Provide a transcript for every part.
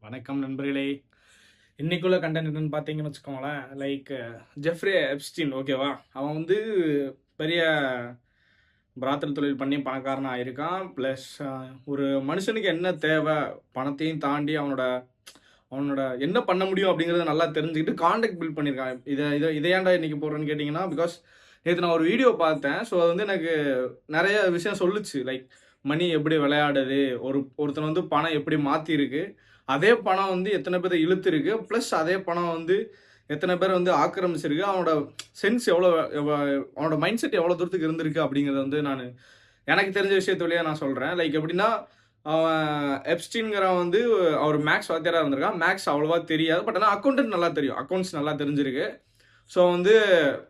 வணக்கம் நண்பர்களே. இன்னைக்குள்ள கண்டென்ட் என்னன்னு பார்த்தீங்கன்னு வச்சுக்கோங்களேன். ஜெஃப்ரி எப்ஸ்டீன் ஓகேவா? அவன் வந்து பெரிய பிராத்தல் தொழில் பண்ணி பணக்காரனா ஆயிருக்கான். ப்ளஸ் ஒரு மனுஷனுக்கு என்ன தேவை? பணத்தையும் தாண்டி அவனோட அவனோட என்ன பண்ண முடியும் அப்படிங்கிறத நல்லா தெரிஞ்சுக்கிட்டு கான்டாக்ட் பில்ட் பண்ணியிருக்கான். இத ஏன்டா இன்னைக்கு போடுறேன்னு கேட்டிங்கன்னா, பிகாஸ் நேத்து நான் ஒரு வீடியோ பார்த்தேன். ஸோ அது வந்து எனக்கு நெறைய விஷயம் சொல்லுச்சு. மணி எப்படி விளையாடுது? ஒருத்தன் வந்து பணம் எப்படி மாத்திருக்கு? அதே பணம் வந்து எத்தனை பேர இழுத்துருக்கு? ப்ளஸ் அதே பணம் வந்து எத்தனை பேர வந்து ஆக்கிரமிச்சிருக்கு? அவனோட சென்ஸ் அவனோட மைண்ட் செட் எவ்வளோ தூரத்துக்கு இருந்திருக்கு? அப்படிங்கிறத வந்து எனக்கு தெரிஞ்ச விஷயத்த வழியா நான் சொல்றேன். எப்படின்னா, அவன் எப்ஸ்டீன்ங்கிறவன் வந்து அவர் மேத்ஸ் வாத்தியாரா இருந்திருக்கான். மேத்ஸ் அவ்வளவா தெரியாது. பட் ஆனா அக்கவுண்டன்ட் நல்லா தெரியும். அக்கவுண்ட்ஸ் நல்லா தெரிஞ்சிருக்கு. ஸோ வந்து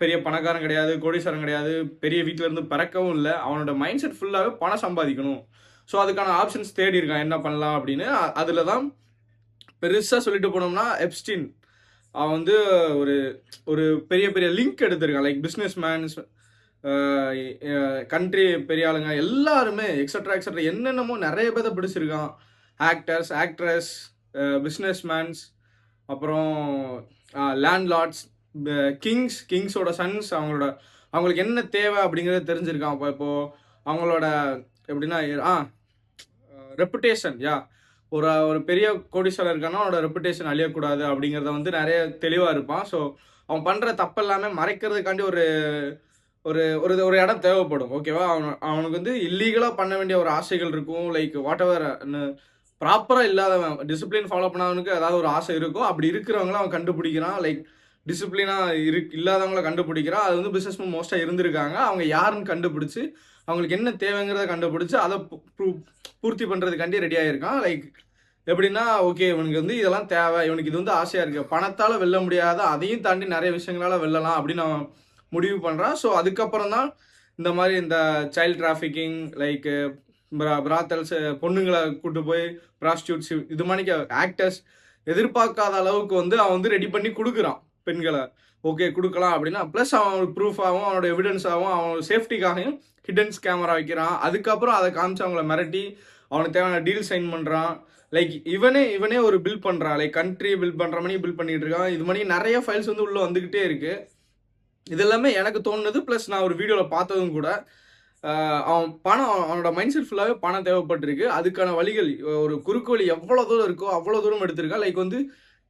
பெரிய பணக்காரன் கிடையாது, கோடீஸ்வரன் கிடையாது, பெரிய வீட்ல இருந்து பிறக்கவும் இல்ல. அவனோட மைண்ட் செட் ஃபுல்லாவே பணம் சம்பாதிக்கணும். ஸோ அதுக்கான ஆப்ஷன்ஸ் தேடி இருக்கான். என்ன பண்ணலாம் அப்படின்னு. அதுல தான் பெருசா சொல்லிட்டு போனோம்னா, எப்ஸ்டீன் அவன் வந்து ஒரு ஒரு பெரிய பெரிய லிங்க் எடுத்திருக்கான். பிசினஸ் மேன்ஸ், கண்ட்ரி பெரிய ஆளுங்க எல்லாருமே எக்ஸெட்ரா எக்ஸெட்ரா என்னென்னமோ நிறைய பேரை பிடிச்சிருக்கான். ஆக்டர்ஸ், ஆக்ட்ரஸ், பிஸ்னஸ் மேன்ஸ், அப்புறம் லேண்ட்லார்ட்ஸ், கிங்ஸோட சன்ஸ், அவங்களுக்கு என்ன தேவை அப்படிங்கிறத தெரிஞ்சிருக்கான். இப்போ அவங்களோட எப்படின்னா ரெப்புடேஷன் ஒரு ஒரு பெரிய கோடீஸ்வரர் இருக்கான்னா அவனோட ரெப்புடேஷன் அழியக்கூடாது அப்படிங்கிறத வந்து நிறைய தெளிவாக இருப்பான். ஸோ அவன் பண்ணுற தப்பு எல்லாமே மறைக்கிறதுக்காண்டி ஒரு ஒரு ஒரு ஒரு இடம் தேவைப்படும். ஓகேவா? அவனுக்கு வந்து இல்லீகலாக பண்ண வேண்டிய ஒரு ஆசைகள் இருக்கும். வாட் எவர் ப்ராப்பராக இல்லாதவன், டிசிப்ளின் ஃபாலோ பண்ணவனுக்கு ஏதாவது ஒரு ஆசை இருக்கும். அப்படி இருக்கிறவங்கள அவன் கண்டுபிடிக்கிறான். டிசிப்ளினாக இல்லாதவங்கள கண்டுபிடிக்கிறான். அது வந்து பிஸ்னஸ்மேன் மோஸ்ட்டாக இருந்திருக்காங்க. அவங்க யாருன்னு கண்டுபிடிச்சு அவங்களுக்கு என்ன தேவைங்கிறத கண்டுபிடிச்சு அதை பூர்த்தி பண்ணுறதுக்காண்டி ரெடி ஆகியிருக்கான். எப்படின்னா, ஓகே இவனுக்கு வந்து இதெல்லாம் தேவை, இவனுக்கு இது வந்து ஆசையாக இருக்குது, பணத்தால் வெல்ல முடியாத அதையும் தாண்டி நிறைய விஷயங்களால் வெல்லலாம் அப்படின்னு அவன் முடிவு பண்ணுறான். ஸோ அதுக்கப்புறம் தான் இந்த மாதிரி இந்த சைல்ட் டிராஃபிக்கிங், பிராத்தல்ஸ், பொண்ணுங்களை கூட்டு போய் ப்ராஸ்டியூட்ஸ், இது மாதிரி ஆக்டர்ஸ் எதிர்பார்க்காத அளவுக்கு வந்து அவன் வந்து ரெடி பண்ணி கொடுக்குறான் பெண்களை. ஓகே கொடுக்கலாம் அப்படின்னா, ப்ளஸ் அவன் ப்ரூஃபாகவும் அவனோட எவிடன்ஸாகவும் அவனோட சேஃப்டிக்காகவும் ஹிடன்ஸ் கேமரா வைக்கிறான். அதுக்கப்புறம் அதை காமிச்சு அவங்கள மிரட்டி அவனுக்கு தேவையான டீல் சைன் பண்ணுறான். இவனே ஒரு பில் பண்ணுறான். கண்ட்ரி பில் பண்ணுற மாதிரி பில் பண்ணிட்டு இருக்கான். இது மாதிரி நிறைய ஃபைல்ஸ் வந்து உள்ளே வந்துக்கிட்டே இருக்கு. இது எல்லாமே எனக்கு தோணுது. ப்ளஸ் நான் ஒரு வீடியோவில் பார்த்ததும் கூட. அவனோட மைண்ட் செட் ஃபுல்லாகவே பணம் தேவைப்பட்டிருக்கு. அதுக்கான வழிகள், ஒரு குறுக்கு வழி எவ்வளோ தூரம் இருக்கோ அவ்வளோ தூரம் எடுத்திருக்கா. வந்து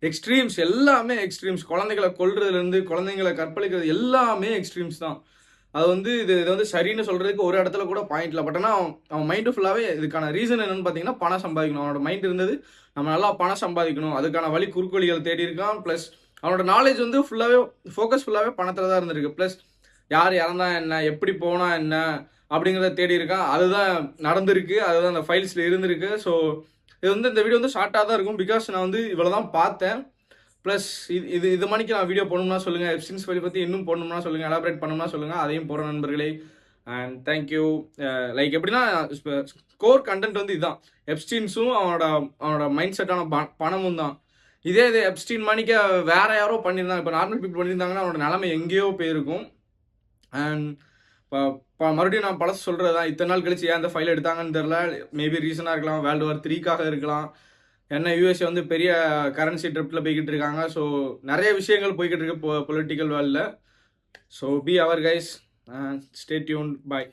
எக்ஸ்ட்ரீம்ஸ், எல்லாமே எக்ஸ்ட்ரீம்ஸ். குழந்தைகளை கொல்றதுலேருந்து குழந்தைங்களை கற்பழிக்கிறது எல்லாமே எக்ஸ்ட்ரீம்ஸ் தான். அது வந்து இது வந்து சரின்னு சொல்றதுக்கு ஒரு இடத்துல கூட பாயிண்ட் இல்லை. பட் ஆனால் அவன் மைண்டு ஃபுல்லாகவே இதுக்கான ரீசன் என்னன்னு பார்த்தீங்கன்னா, பணம் சம்பாதிக்கணும். அவனோட மைண்ட் இருந்தது நம்ம நல்லா பணம் சம்பாதிக்கணும், அதுக்கான வழி குறுக்கு வழிகள் தேடி இருக்கான். ப்ளஸ் அவனோட நாலேஜ் வந்து ஃபோக்கஸ் ஃபுல்லாகவே பணத்தில் தான் இருந்திருக்கு. ப்ளஸ் யார் இறந்தா என்ன, எப்படி போனா என்ன அப்படிங்கிறத தேடி இருக்கான். அதுதான் நடந்திருக்கு, அதுதான் அந்த ஃபைல்ஸில் இருந்திருக்கு. ஸோ இது வந்து இந்த வீடியோ வந்து ஷார்ட்டாக தான் இருக்கும். பிகாஸ் நான் வந்து இவ்வளோ தான் பார்த்தேன். ப்ளஸ் இது மணிக்கு நான் வீடியோ போடணும்னா சொல்லுங்கள். எப்ஸ்டீன்ஸ் ஃபைல் பற்றி இன்னும் போடணும்னா சொல்லுங்கள், எலாபரேட் பண்ணணும்னா சொல்லுங்கள். அதையும் போகிற நண்பர்களே. And thank you. எப்படின்னா கோர் கண்டென்ட் வந்து இதுதான். எப்ஸ்டீன்ஸும் அவனோட மைண்ட் செட்டான பணமும் தான். இது எப்ஸ்டீன் மணிக்கு வேற யாரோ பண்ணியிருந்தாங்க, இப்போ நார்மல் பீப்புள் பண்ணியிருந்தாங்கன்னா அவனோட நிலைமை எங்கேயோ போயிருக்கும். அண்ட் மறுபடியும் நான் பழசு சொல்கிறது தான். இத்தனை நாள் கழிச்சு ஏன் அந்த ஃபைல் எடுத்தாங்கன்னு தெரில. மேபி ரீசனாக இருக்கலாம், வேர்ல்டு வார் 3க்காக இருக்கலாம். என்ன யூஎஸ்ஏ வந்து பெரிய கரன்சி ட்ரிப்பில் போய்கிட்டு இருக்காங்க. ஸோ நிறைய விஷயங்கள் போய்கிட்டு இருக்கு பொலிட்டிக்கல் வேர்ல்டில். ஸோ பி அவர் கைஸ், ஸ்டே டியூன், பாய்.